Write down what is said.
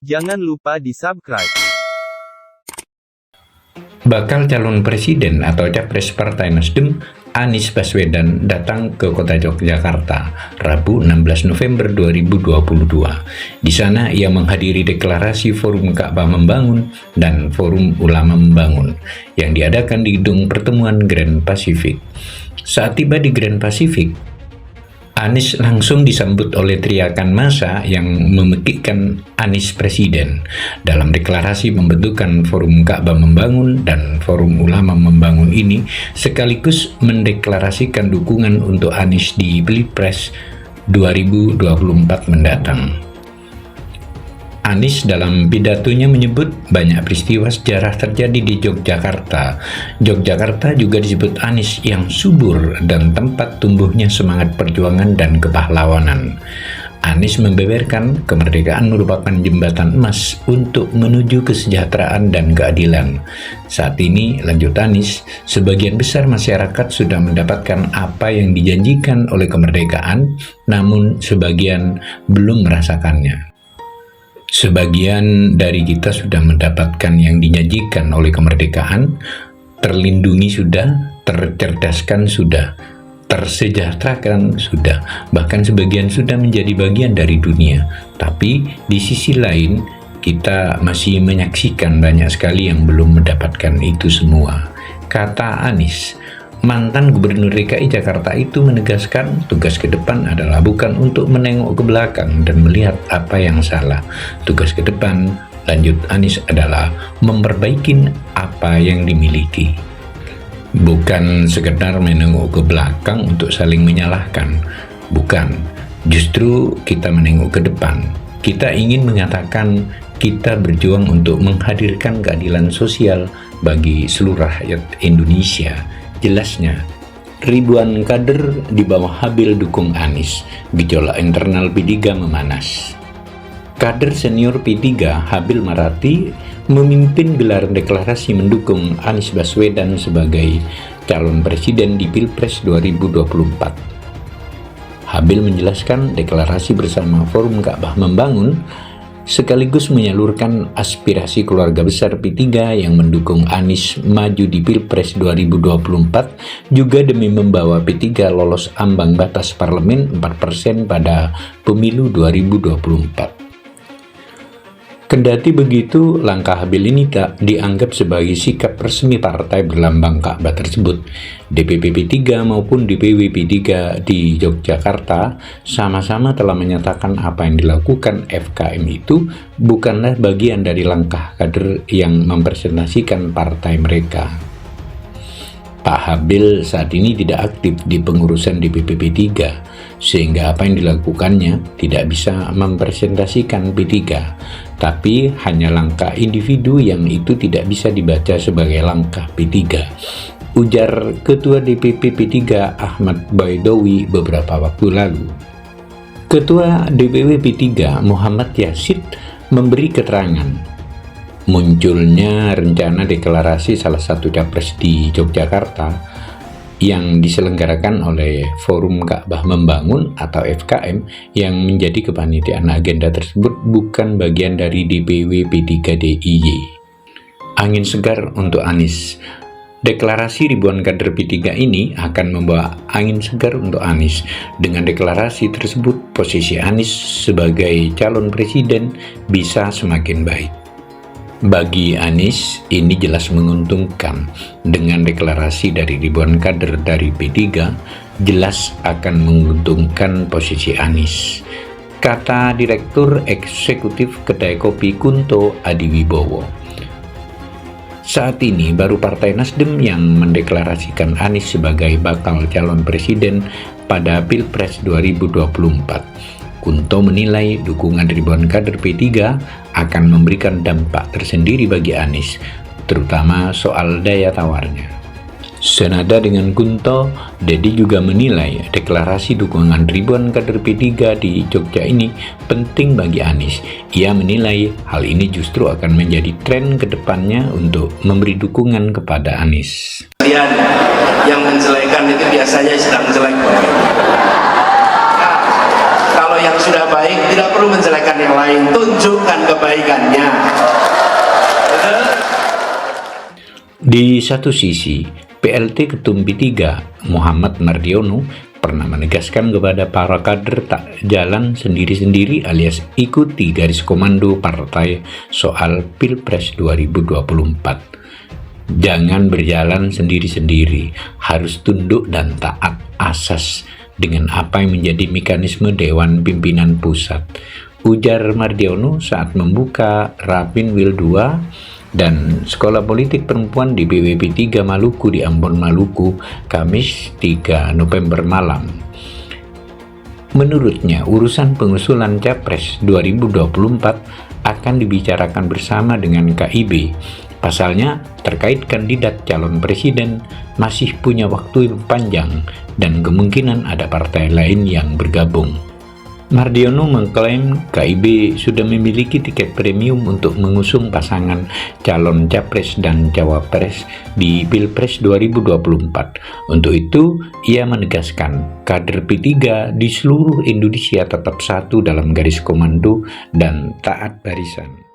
Jangan lupa di-subscribe. Bakal calon presiden atau capres Partai Nasdem, Anies Baswedan datang ke kota Yogyakarta, Rabu 16 November 2022. Di sana ia menghadiri deklarasi Forum Ka'bah Membangun dan Forum Ulama Membangun yang diadakan di Gedung Pertemuan Grand Pacific. Saat tiba di Grand Pacific, Anies langsung disambut oleh teriakan massa yang memekikkan Anies Presiden dalam deklarasi pembentukan Forum Ka'bah Membangun dan Forum Ulama Membangun ini sekaligus mendeklarasikan dukungan untuk Anies di Pilpres 2024 mendatang. Anies dalam pidatonya menyebut banyak peristiwa sejarah terjadi di Yogyakarta. Yogyakarta juga disebut Anies yang subur dan tempat tumbuhnya semangat perjuangan dan kepahlawanan. Anies membeberkan kemerdekaan merupakan jembatan emas untuk menuju kesejahteraan dan keadilan. Saat ini, lanjut Anies, sebagian besar masyarakat sudah mendapatkan apa yang dijanjikan oleh kemerdekaan, namun sebagian belum merasakannya. Sebagian dari kita sudah mendapatkan yang dijanjikan oleh kemerdekaan, terlindungi sudah, tercerdaskan sudah, tersejahterakan sudah, bahkan sebagian sudah menjadi bagian dari dunia. Tapi di sisi lain, kita masih menyaksikan banyak sekali yang belum mendapatkan itu semua. Kata Anies, mantan Gubernur DKI Jakarta itu menegaskan tugas ke depan adalah bukan untuk menengok ke belakang dan melihat apa yang salah. Tugas ke depan, lanjut Anies, adalah memperbaiki apa yang dimiliki. Bukan sekedar menengok ke belakang untuk saling menyalahkan. Bukan, justru kita menengok ke depan. Kita ingin mengatakan kita berjuang untuk menghadirkan keadilan sosial bagi seluruh rakyat Indonesia. Jelasnya, ribuan kader di bawah Habil dukung Anies, gejolak internal P3 memanas. Kader senior P3 Habil Marati memimpin gelaran deklarasi mendukung Anies Baswedan sebagai calon presiden di Pilpres 2024. Habil menjelaskan deklarasi bersama Forum Ka'bah Membangun sekaligus menyalurkan aspirasi keluarga besar P3 yang mendukung Anies maju di Pilpres 2024 juga demi membawa P3 lolos ambang batas parlemen 4% pada pemilu 2024. Kendati begitu, langkah Habil ini tak dianggap sebagai sikap resmi partai berlambang Ka'bah tersebut. DPP P3 maupun DPW P3 di Yogyakarta sama-sama telah menyatakan apa yang dilakukan FKM itu bukanlah bagian dari langkah kader yang mempresentasikan partai mereka. Pak Habil saat ini tidak aktif di pengurusan DPP P3, sehingga apa yang dilakukannya tidak bisa mempresentasikan P3, tapi hanya langkah individu yang itu tidak bisa dibaca sebagai langkah P3, ujar Ketua DPP P3 Ahmad Baidowi beberapa waktu lalu. Ketua DPW P3 Muhammad Yasid memberi keterangan munculnya rencana deklarasi salah satu capres di Yogyakarta yang diselenggarakan oleh Forum Ka'bah Membangun atau FKM yang menjadi kepanitiaan agenda tersebut bukan bagian dari DPW P3 DIY. Angin segar untuk Anies. Deklarasi ribuan kader P3 ini akan membawa angin segar untuk Anies. Dengan deklarasi tersebut, posisi Anies sebagai calon presiden bisa semakin baik. Bagi Anies, ini jelas menguntungkan. Dengan deklarasi dari ribuan kader dari P3, jelas akan menguntungkan posisi Anies. Kata Direktur Eksekutif Kedai Kopi Kunto Adiwibowo. Saat ini baru Partai Nasdem yang mendeklarasikan Anies sebagai bakal calon presiden pada Pilpres 2024. Kunto menilai dukungan ribuan kader P3 akan memberikan dampak tersendiri bagi Anies, terutama soal daya tawarnya. Senada dengan Kunto, Dedi juga menilai deklarasi dukungan ribuan kader P3 di Jogja ini penting bagi Anies. Ia menilai hal ini justru akan menjadi tren ke depannya untuk memberi dukungan kepada Anies. Kalian yang menjelekan itu biasanya sedang jelek. Kalau yang sudah baik tidak perlu menjelekan yang lain, tunjukkan kebaikannya. Betul? Di satu sisi, PLT Ketum P3 Muhammad Mardiono pernah menegaskan kepada para kader tak jalan sendiri-sendiri alias ikuti garis komando partai soal Pilpres 2024. Jangan berjalan sendiri-sendiri, harus tunduk dan taat asas dengan apa yang menjadi mekanisme Dewan Pimpinan Pusat, ujar Mardiono saat membuka Rapinwil 2 dan Sekolah Politik Perempuan di BWP 3 Maluku di Ambon, Maluku, Kamis 3 November malam. Menurutnya, urusan pengusulan Capres 2024 akan dibicarakan bersama dengan KIB. Pasalnya, terkait kandidat calon presiden masih punya waktu yang panjang dan kemungkinan ada partai lain yang bergabung. Mardiono mengklaim KIB sudah memiliki tiket premium untuk mengusung pasangan calon capres dan cawapres di Pilpres 2024. Untuk itu, ia menegaskan kader P3 di seluruh Indonesia tetap satu dalam garis komando dan taat barisan.